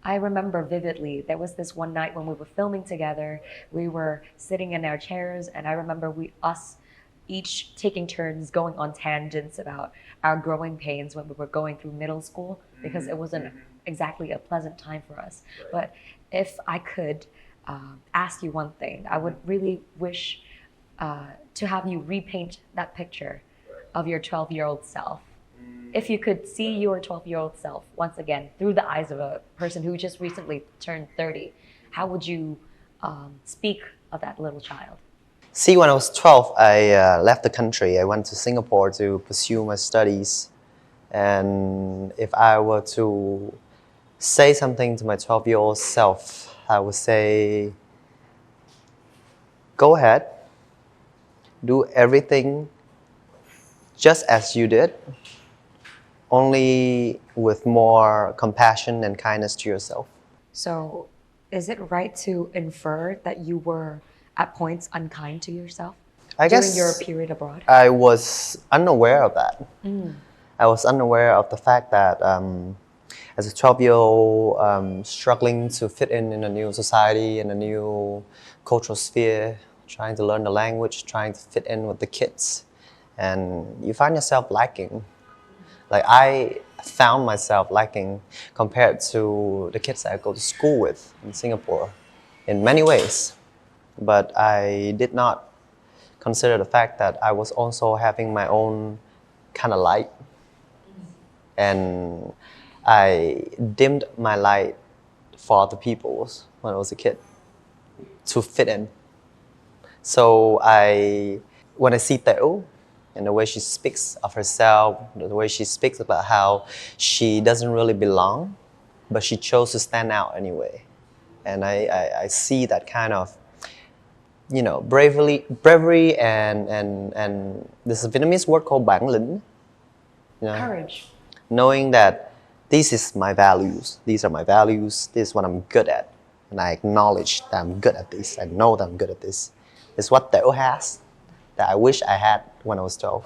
I remember vividly, there was this one night when we were filming together, we were sitting in our chairs, and I remember us each taking turns going on tangents about our growing pains when we were going through middle school, because it wasn't exactly a pleasant time for us. Right. But if I could ask you one thing, I would really wish to have you repaint that picture of your 12-year-old self. If you could see your 12-year-old self once again through the eyes of a person who just recently turned 30, how would you speak of that little child? See, when I was 12, I left the country. I went to Singapore to pursue my studies. And if I were to say something to my 12-year-old self, I would say, go ahead, do everything just as you did, only with more compassion and kindness to yourself. So is it right to infer that you were at points unkind to yourself during your period abroad? I was unaware of that. I was unaware of the fact that as a 12-year-old, struggling to fit in a new society, in a new cultural sphere, trying to learn the language, trying to fit in with the kids, and you find yourself lacking. Like, I found myself lacking compared to the kids I go to school with in Singapore in many ways. But I did not consider the fact that I was also having my own kind of light. And I dimmed my light for other people when I was a kid to fit in. So when I see Tiêu, and the way she speaks of herself, the way she speaks about how she doesn't really belong, but she chose to stand out anyway. And I see that kind of, bravery and there's a Vietnamese word called bản lĩnh. Courage. Knowing that these are my values, this is what I'm good at. And I acknowledge that I'm good at this, I know that I'm good at this. It's what Tiêu has, that I wish I had when I was 12.